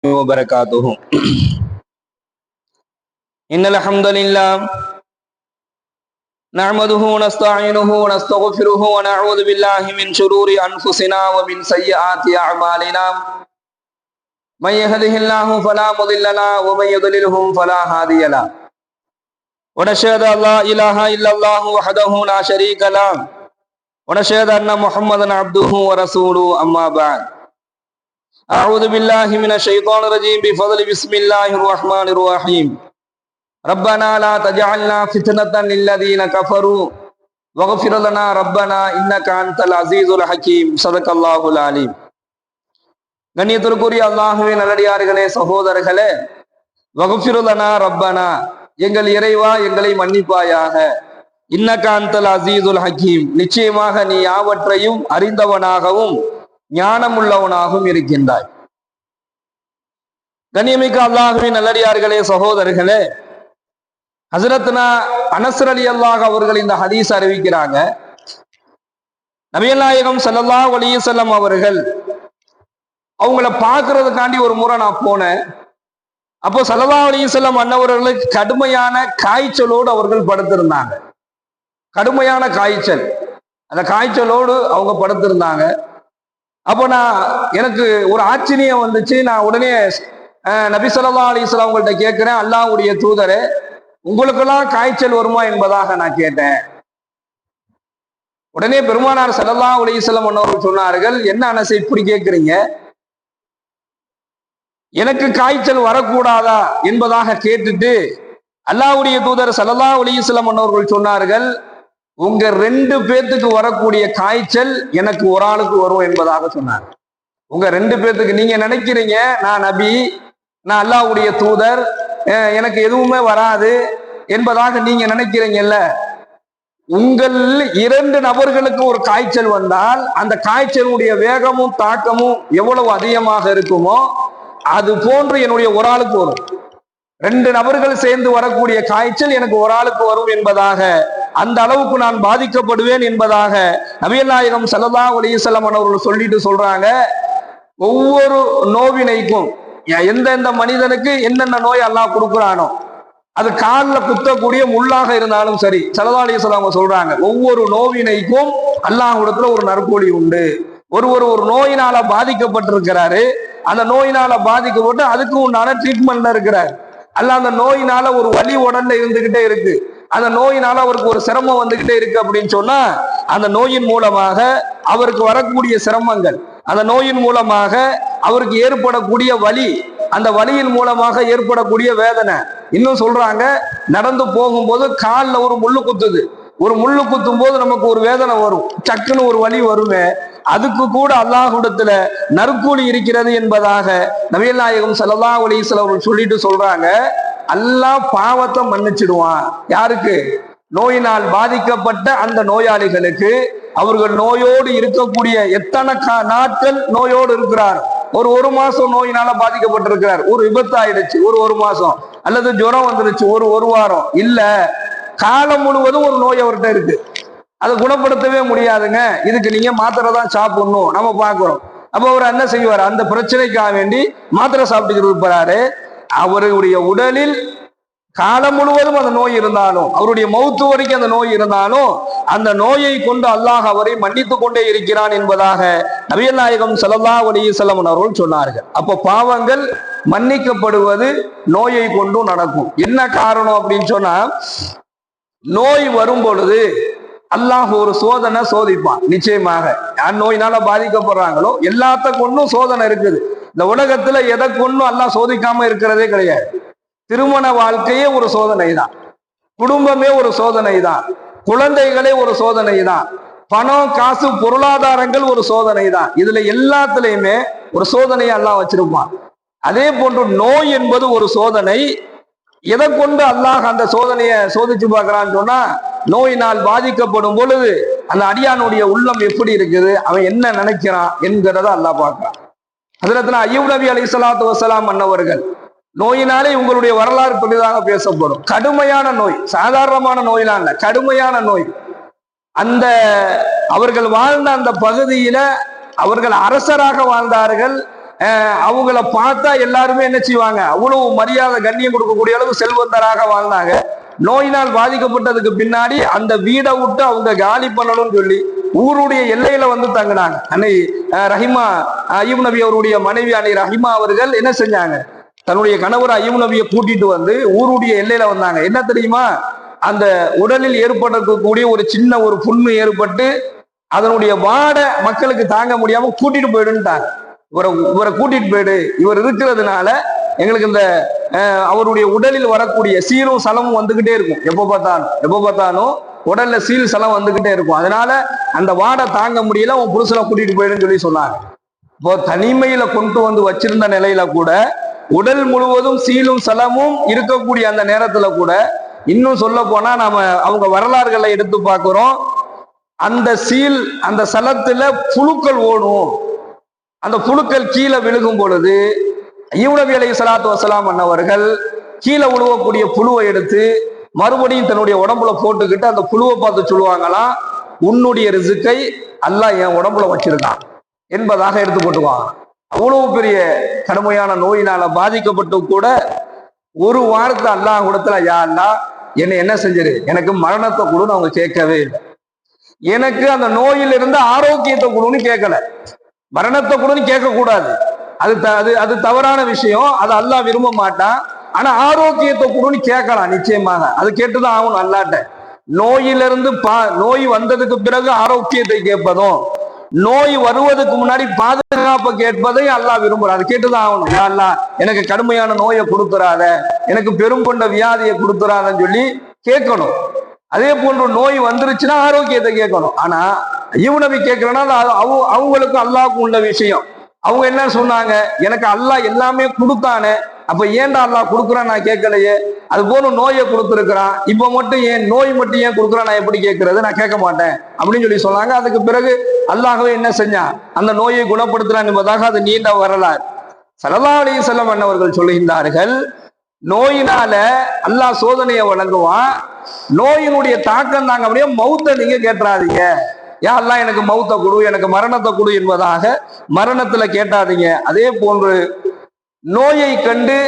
وبركاته. إن الحمد لله نحمده ونستعينه ونستغفره ونعوذ بالله من شرور أنفسنا ومن سيئات أعمالنا. من يهده الله فلا مضل له ومن يضلله فلا هادي له. ونشهد أن لا إله إلا الله وحده لا شريك له ونشهد أن محمدا عبده ورسوله. أما بعد، أعوذ بالله من الشيطان الرجيم بفضل بسم الله الرحمن الرحيم. ربنا لا تجعلنا فتنة للذين كفروا واغفر لنا ربنا إنك أنت العزيز الحكيم. صدق الله العليم. கண்ணியத்திற்குரிய அல்லாஹ்வின் நல்லடியார்களே, சகோதரர்களே, வக்ஃபிர் லனா ரப்பனா, எங்கள் இறைவா எங்களை மன்னிப்பாயாக. இன்னக அன்தல் அஸீஸுல் ஹக்கீம், நிச்சயமாக நீ யாவற்றையும் அறிந்தவனாகவும் ஞானமுள்ளவனாகவும் இருக்கின்றாய். கண்ணியமிக்க அல்லாஹ்வின் நல்லடியார்களே, சகோதரர்களே, ஹஸரத்னா அனஸ் ரலியல்லாஹு அவர்கள் இந்த ஹதீஸ் அறிவிக்கிறாங்க. நபிகள் நாயகம் ஸல்லல்லாஹு அலைஹி வஸல்லம் அவர்கள் அவங்கள பார்க்கறதுக்காண்டி ஒரு முறை நான் போனேன். அப்போ ஸல்லல்லாஹு அலைஹி வஸல்லம் அன்னவர்களுக்கு கடுமையான காய்ச்சலோடு அவர்கள் படுத்திருந்தாங்க. கடுமையான காய்ச்சல், அந்த காய்ச்சலோடு அவங்க படுத்திருந்தாங்க. அப்போ எனக்கு ஒரு ஆச்சரியம் வந்துச்சு. நான் உடனே நபி ஸல்லல்லாஹு அலைஹி வஸல்லம் அவங்கள்ட்ட கேட்கிறேன், அல்லாஹ்வுடைய தூதரே, உங்களுக்கெல்லாம் காய்ச்சல் வருமா என்பதாக நான் கேட்டேன். உடனே பெருமானார் ஸல்லல்லாஹு அலைஹி வஸல்லம் அவர்கள் சொன்னார்கள், என்ன அனஸ் இப்படி கேட்கிறீங்க, எனக்கு காய்ச்சல் வரக்கூடாதா என்பதாக கேட்டுட்டு அல்லாஹ்வுடைய தூதர் ஸல்லல்லாஹு அலைஹி வஸல்லம் அவர்கள் சொன்னார்கள், உங்க 2 பேத்துக்கு வரக்கூடிய காய்ச்சல் எனக்கு ஒரு ஆளுக்கு வரும் என்பதாக சொன்னார். உங்க 2 பேத்துக்கு, நீங்க நினைக்கிறீங்க நான் நபி, நான் அல்லாஹ்வுடைய தூதர், எனக்கு எதுவுமே வராது என்பதாக நீங்க நினைக்கிறீங்கல்ல. உங்கள் 2 நபர்களுக்கு ஒரு காய்ச்சல் வந்தால் அந்த காய்ச்சலுடைய வேகமும் தாக்கமும் எவ்வளவு அதிகமாக இருக்குமோ அது போன்று என்னுடைய ஒரு ஆளுக்கு வரும். 2 நபர்கள் சேர்ந்து வரக்கூடிய காய்ச்சல் எனக்கு ஒரு ஆளுக்கு வரும் என்பதாக, அந்த அளவுக்கு நான் பாதிக்கப்படுவேன் என்பதாக நபிகள் நாயகம் ஸல்லல்லாஹு அலைஹி வஸல்லம் அவர்கள் சொல்லிட்டு சொல்றாங்க. ஒவ்வொரு நோவினைக்கும் எந்தெந்த மனிதனுக்கு என்னென்ன நோய் அல்லாஹ் கொடுக்குறானோ, அது காலில் குத்தக்கூடிய முள்ளாக இருந்தாலும் சரி, ஸல்லல்லாஹு அலைஹி வஸல்லம் சொல்றாங்க, ஒவ்வொரு நோவினைக்கும் அல்லாஹ்விடத்துல ஒரு நற்கூலி உண்டு. ஒருவர் ஒரு நோயினால பாதிக்கப்பட்டிருக்கிறாரு, அந்த நோயினால பாதிக்கப்பட்டு அதுக்கு உண்டான ட்ரீட்மெண்ட்ல இருக்கிறார். அல்ல, அந்த நோயினால ஒரு வலி உடல்ல இருந்துகிட்டே இருக்கு, அந்த நோயினால அவருக்கு ஒரு சிரமம் வந்துகிட்டே இருக்கு அப்படின்னு சொன்னா, அந்த நோயின் மூலமாக அவருக்கு வரக்கூடிய சிரமங்கள், அந்த நோயின் மூலமாக அவருக்கு ஏற்படக்கூடிய வலி, அந்த வலியின் மூலமாக ஏற்படக்கூடிய வேதனை. இன்னும் சொல்றாங்க, நடந்து போகும்போது காலில் ஒரு முள்ளு குத்துது, ஒரு முள்ளு குத்தும் போது நமக்கு ஒரு வேதனை வரும், சக்குன்னு ஒரு வலி வருமே, அதுக்கு கூட அல்லாஹ்விடத்துல நற்கூலி இருக்கிறது என்பதாக நபிகள் நாயகம் ஸல்லல்லாஹு அலைஹி வஸல்லம் சொல்லிட்டு சொல்றாங்க. அல்லாஹ் பாவத்தை மன்னிச்சிடுவான். யாருக்கு? நோயினால் பாதிக்கப்பட்ட அந்த நோயாளிகளுக்கு. அவர்கள் நோயோடு இருக்கக்கூடிய எத்தனை நாட்கள் நோயோடு இருக்கிறார், ஒரு மாசம் நோயினால பாதிக்கப்பட்டிருக்கிறார், ஒரு விபத்து ஆயிடுச்சு ஒரு மாசம், அல்லது ஜுரம் வந்துருச்சு ஒரு வாரம், இல்ல காலம் முழுவதும் ஒரு நோய் அவர்கிட்ட இருக்கு, அதை குணப்படுத்தவே முடியாதுங்க, இதுக்கு நீங்க மாத்திரை தான் சாப்பிடணும் நம்ம பார்க்கிறோம். அப்ப அவர் என்ன செய்வார், அந்த பிரச்சனைக்காக வேண்டி மாத்திரை சாப்பிட்டுக்கிட்டு இருப்பாரு. அவருடைய உடலில் காலம் முழுவதும் அந்த நோய் இருந்தாலும், அவருடைய மௌத்து வரைக்கும் அந்த நோய் இருந்தாலும், அந்த நோயை கொண்டு அல்லாஹ் அவரை மன்னித்து கொண்டே இருக்கிறான் என்பதாக நபிகள் நாயகம் ஸல்லல்லாஹு அலைஹி வஸல்லம் அவர்கள் சொன்னார்கள். அப்போ பாவங்கள் மன்னிக்கப்படுவது நோயை கொண்டும் நடக்கும். என்ன காரணம் அப்படின்னு சொன்னா, நோய் வரும் பொழுது அல்லாஹ் ஒரு சோதனை சோதிப்பான். நிச்சயமாக யார் நோயினால பாதிக்கப்படுறாங்களோ எல்லாத்த கொண்டும் சோதனை இருக்குது. இந்த உலகத்துல எதை கொண்டும் அல்லாஹ் சோதிக்காம இருக்கிறதே கிடையாது. திருமண வாழ்க்கையே ஒரு சோதனை தான், குடும்பமே ஒரு சோதனை தான், குழந்தைகளே ஒரு சோதனை தான், பணம் காசு பொருளாதாரங்கள் ஒரு சோதனை தான். இதுல எல்லாத்துலயுமே ஒரு சோதனையை அல்லாஹ் வச்சிருப்பான். அதே போன்று நோய் என்பது ஒரு சோதனை. எதை கொண்டு அல்லாஹ் அந்த சோதனையை சோதிச்சு பார்க்கிறான்னு சொன்னா, நோயினால் பாதிக்கப்படும் பொழுது அந்த அடியானுடைய உள்ளம் எப்படி இருக்குது, அவன் என்ன நினைக்கிறான் என்கிறத அல்லாஹ் பார்க்கிறான். ஹஜ்ரத்னா அய்யூப் நபி அலைஹிஸ்ஸலாத்து வஸ்ஸலாம் அன்னவர்கள், நோயினாலே உங்களுடைய வரலாறு பெரிதாக பேசப்படும். கடுமையான நோய், சாதாரணமான நோயிலாம் இல்ல, கடுமையான நோய். அந்த அவர்கள் வாழ்ந்த அந்த பகுதியில அவர்கள் அரசராக வாழ்ந்தார்கள். அவங்கள பார்த்தா எல்லாருமே என்ன செய்வாங்க, அவ்வளவு மரியாதை கண்ணியம் கொடுக்கக்கூடிய அளவு செல்வந்தராக வாழ்ந்தாங்க. நோயினால் பாதிக்கப்பட்டதுக்கு பின்னாடி அந்த வீடை விட்டு அவங்க காலி பண்ணணும்னு சொல்லி ஊருடைய எல்லையில வந்து தங்கினாங்க. அன்னை ரஹிமா அய்யூப் நபி அவருடைய மனைவி அன்னை ரஹிமா அவர்கள் என்ன செஞ்சாங்க, தன்னுடைய கணவர் அய்யூப் நபியை கூட்டிட்டு வந்து ஊருடைய எல்லையில வந்தாங்க. என்ன தெரியுமா, அந்த உடலில் ஏற்படக்கூடிய ஒரு சின்ன ஒரு புண்ணு ஏற்பட்டு அதனுடைய வாடை மக்களுக்கு தாங்க முடியாம கூட்டிட்டு போயிடுன்ட்டாங்க. இவரை கூட்டிட்டு போயிடு, இவர் இருக்கிறதுனால எங்களுக்கு இந்த அவருடைய உடலில் வரக்கூடிய சீரும் சலமும் வந்துகிட்டே இருக்கும். எப்ப பார்த்தாலும் உடல்ல சீல் சலம் வந்துகிட்டே இருக்கும். அதனால அந்த வாடை தாங்க முடியல, உன் புருஷனை கூட்டிட்டு போயிடுன்னு சொல்லி சொன்னாங்க. இப்போ தனிமையில கொண்டு வந்து வச்சிருந்த நிலையில கூட உடல் முழுவதும் சீலும் சலமும் இருக்கக்கூடிய அந்த நேரத்துல கூட, இன்னும் சொல்ல போனா நாம அவங்க வரலாறுகளை எடுத்து பார்க்கிறோம், அந்த சீல் அந்த சலத்துல புழுக்கள் ஓடும். அந்த புழுக்கள் கீழே விழுகும் பொழுது அய்யூப் நபி அலைஹிஸ்ஸலாத்து வஸ்ஸலாம் அன்னவர்கள் கீழே விழுவக்கூடிய புழுவை எடுத்து மறுபடியும் தன்னுடைய உடம்புல போட்டுக்கிட்டு அந்த புழுவை பார்த்து சொல்லுவாங்களாம், உன்னுடைய ரிசுக்கை அல்லாஹ் என் உடம்புல வச்சிருக்கான் என்பதாக எடுத்து போட்டுவாங்க. அவ்வளவு பெரிய கடுமையான நோயினால பாதிக்கப்பட்டு கூட ஒரு வாரத்தை அல்லாஹ் கூடத்துல, யா அல்லாஹ் என்னை என்ன செஞ்சிரு, எனக்கு மரணத்தை கொடுன்னு அவங்க கேட்கவே இல்லை. எனக்கு அந்த நோயிலிருந்து ஆரோக்கியத்தை கொடுன்னு கேட்கல. மரணத்தை கொடுன்னு கேட்க கூடாது, அது தவறான விஷயம், அது அல்லாஹ் விரும்ப மாட்டான். ஆனா ஆரோக்கியத்தை கொடுன்னு கேட்கலாம், நிச்சயமாக அது கேட்டுதான் ஆகணும் அல்லாட்ட. நோயிலிருந்து நோய் வந்ததுக்கு பிறகு ஆரோக்கியத்தை கேட்பதும், நோய் வருவதற்கு முன்னாடி பாதுகாப்பை கேட்பதை அல்லாஹ் விரும்புறான். அது கேட்டுதான் ஆகணும். யா அல்லாஹ் எனக்கு கடுமையான நோயை கொடுத்துறாத, எனக்கு பெரும் கொண்ட வியாதியை கொடுத்துறாதன்னு சொல்லி கேட்கணும். அதே போன்று நோய் வந்துருச்சுன்னா ஆரோக்கியத்தை கேட்கணும். ஆனா அய்யூப் நபி கேட்கிறேன்னா அவங்களுக்கும் அல்லாஹ்வுக்கும் உள்ள விஷயம். அவங்க என்ன சொன்னாங்க, எனக்கு அல்லாஹ் எல்லாமே கொடுத்தானே, அப்ப ஏன்டா அல்லாஹ் கொடுக்குறான் நான் கேட்கலையே, அது போல நோயை கொடுத்துருக்கிறான், இப்ப மட்டும் ஏன் நோய் மட்டும் ஏன் கொடுக்குறான் நான் எப்படி கேட்கறது, நான் கேட்க மாட்டேன் அப்படின்னு சொல்லி சொன்னாங்க. அதுக்கு பிறகு அல்லாஹ்வே என்ன செஞ்சான், அந்த நோயை குணப்படுத்துறான் என்பதாக அது நீண்ட வரலாறு. ஸல்லல்லாஹு அலைஹி வஸல்லம் அன்னவர்கள் சொல்லுகின்றார்கள், நோயினால அல்லாஹ் சோதனையை வழங்குவான், நோயினுடைய தாக்கம் தாங்க அப்படியே மௌத்தை நீங்க கேட்டுறாதீங்க. யா அல்லாஹ் எனக்கு மௌத்தை கொடு, எனக்கு மரணத்தை கொடு என்பதாக மரணத்துல கேட்டாதீங்க. அதே போன்று நோயை கண்டு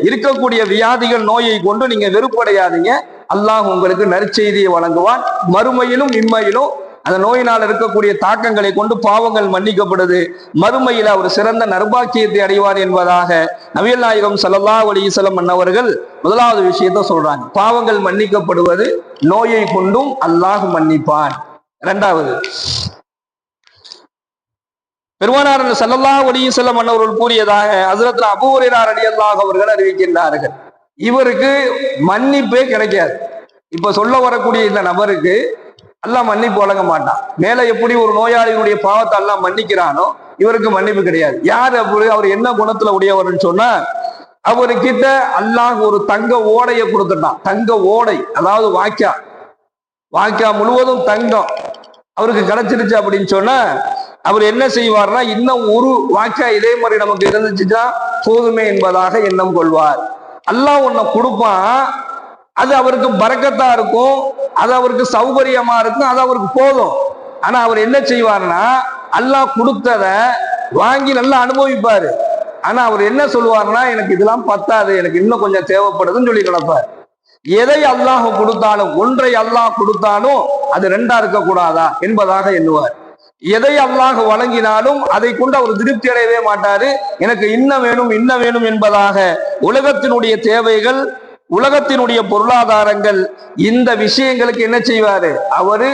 இருக்கக்கூடிய வியாதிகள் நோயை கொண்டு நீங்க வெறுப்படையாதீங்க. அல்லாஹ் உங்களுக்கு நற்செய்தியை வழங்குவான். மறுமையிலும் இம்மையிலும் அந்த நோயினால் இருக்கக்கூடிய தாக்கங்களை கொண்டு பாவங்கள் மன்னிக்கப்படுது, மறுமையில அவர் சிறந்த நற்பாக்கியத்தை அடைவார் என்பதாக நபிகள் நாயகம் ஸல்லல்லாஹு அலைஹி வஸல்லம் அன்னவர்கள் முதலாவது விஷயத்தை சொல்றாங்க. பாவங்கள் மன்னிக்கப்படுவது நோயை கொண்டும் அல்லாஹ் மன்னிப்பான். இரண்டாவது, பெருமானார் ஸல்லல்லாஹு அலைஹி வஸல்லம் அன்னவர்கள் கூறியதாக ஹஜ்ரத் அபூ ஹுரைரா ரலியல்லாஹு அவர்கள் அறிவிக்கின்றார்கள், இவருக்கு மன்னிப்பே கிடைக்காது. இப்ப சொல்ல வரக்கூடிய இந்த நபருக்கு அல்லாஹ் மன்னிப்பு வழங்க மாட்டான். மேல எப்படி ஒரு நோயாளியினுடைய பாவத்தை அல்லாஹ் மன்னிக்கிறானோ இவருக்கு மன்னிப்பு கிடையாது. யார் அப்படி, அவர் என்ன குணத்துல உடையவர்னு சொன்னா, அவர்கிட்ட அல்லாஹ் ஒரு தங்க ஓடையை கொடுத்துட்டான். தங்க ஓடை, அதாவது வாக்கியா முழுவதும் தங்கம் அவருக்கு கிடைச்சிருச்சு அப்படின்னு சொன்னா, அவர் என்ன செய்வார்னா, இன்னும் ஒரு வாக்கியா இதே மாதிரி நமக்கு இருந்துச்சுன்னா போதுமே என்பதாக எண்ணம் கொள்வார். அல்லாஹ் ஒன்ன கொடுப்பான், அது அவருக்கு பரக்கத்தா இருக்கும், அது அவருக்கு சௌகரியமா இருக்கும், அது அவருக்கு போதும். ஆனா அவர் என்ன செய்வார்னா, அல்லாஹ் கொடுத்தத வாங்கி நல்லா அனுபவிப்பாரு. ஆனா அவர் என்ன சொல்லுவார்னா, எனக்கு இதெல்லாம் பத்தாது, எனக்கு இன்னும் கொஞ்சம் தேவைப்படுதுன்னு சொல்லி கிடப்பார். எதை அல்லாஹ் கொடுத்தாலும், ஒன்றை அல்லாஹ் கொடுத்தாலும் அது ரெண்டா இருக்கக்கூடாதா என்பதாக எண்ணுவார். எதை அல்லாஹ் வழங்கினாலும் அதை கொண்டு அவர் திருப்தி அடையவே மாட்டாரு. எனக்கு இன்ன வேணும் என்பதாக உலகத்தினுடைய தேவைகள், உலகத்தினுடைய பொருளாதாரங்கள், இந்த விஷயங்களுக்கு என்ன செய்வாரு, அவரு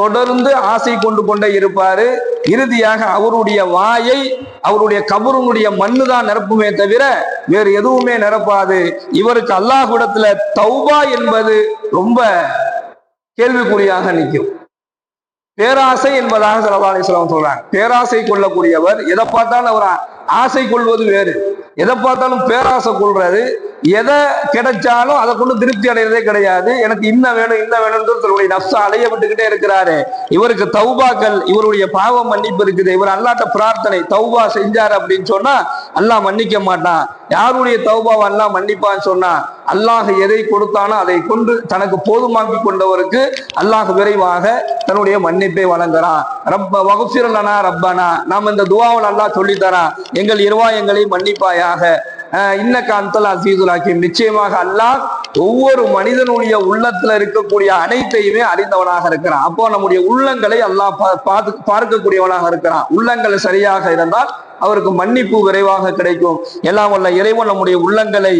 தொடர்ந்து ஆசை கொண்டே இருப்பாரு. இறுதியாக அவருடைய வாயை அவருடைய கபருடைய மண்ணு தான் நிரப்புமே தவிர வேறு எதுவுமே நிரப்பாது. இவருக்கு அல்லாஹ்விடத்துல தௌபா என்பது ரொம்ப கேள்விக்குறியாக நிற்கும். பேராசை என்பதாக ஸல்லல்லாஹு அலைஹி வஸல்லம் சொல்றாங்க. பேராசை கொள்ளக்கூடியவர், எதை பார்த்தாலும் அவர் ஆசை கொள்வது வேறு, எதை பார்த்தாலும் பேராசை கொள்றது, எதை கிடைச்சாலும் அதை கொண்டு திருப்தி அடைகிறதே கிடையாது. எனக்கு இன்ன வேணும்னு தன்னுடைய நப்ச அலைய விட்டுக்கிட்டே இருக்கிறாரு. இவருக்கு தௌபாக்கள், இவருடைய பாவ மன்னிப்பு இருக்குது. இவர் அல்லாட்ட பிரார்த்தனை தௌபா செஞ்சாரு அப்படின்னு சொன்னா அல்லாஹ் மன்னிக்க மாட்டான். யாருடைய தௌபாவை அல்லாஹ் மன்னிப்பான்னு சொன்னா அல்லாஹ் எதை கொடுத்தானோ அதை கொண்டு தனக்கு போதுமாக்கி கொண்டவருக்கு அல்லாஹ் விரைவாக தன்னுடைய மன்னிப்பை வழங்குறான். ரப்ப வகுஃபிரலனா ரப்பனா, நாம் இந்த துவாவை அல்லாஹ் சொல்லித்தரான், எங்கள் இருவாயங்களை மன்னிப்பாயாக, இன்னக அன்தல் அஸீஸுல் ஹகீம். நிச்சயமாக அல்லாஹ் ஒவ்வொரு மனிதனுடைய உள்ளத்துல இருக்கக்கூடிய அனைத்தையுமே அறிந்தவனாக இருக்கிறான். அப்போ நம்முடைய உள்ளங்களை அல்லாஹ் பார்க்கக்கூடியவனாக இருக்கிறான். உள்ளங்கள் சரியாக இருந்தால் அவருக்கு மன்னிப்பு விரைவாக கிடைக்கும். எல்லாம் வல்ல இறைவன் நம்முடைய உள்ளங்களை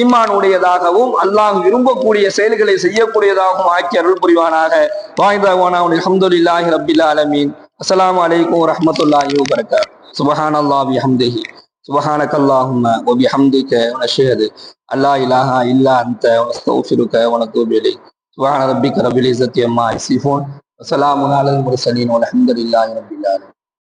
ஈமான் உடையதாகவும் அல்லாஹ் விரும்பக்கூடிய செயல்களை செய்யக்கூடியதாகவும் ஆக்கி அருள் புரிவானாக. வாய்தாவானா அல்ஹம்துலில்லாஹி ரப்பில் ஆலமீன். அஸ்ஸலாமு அலைக்கும் வரஹ்மத்துல்லாஹி வபரகாத்துஹு. சுப்ஹானல்லாஹி வபிஹம்திஹி சுப்ஹானக்கல்லாஹும்ம வபிஹம்திக வனஷ்ஹது அல்லா இலாஹா இல்லா அன்த வனஸ்தக்ஃபிருக வனதூபு இலைக். சுப்ஹான ரப்பிக ரப்பில் இஸ்ஸத்தி அம்மா யசிஃபூன் வஸலாமுன் அலல் முர்ஸலீன் வல்ஹம்துலில்லாஹி ரப்பில் ஆலமீன்.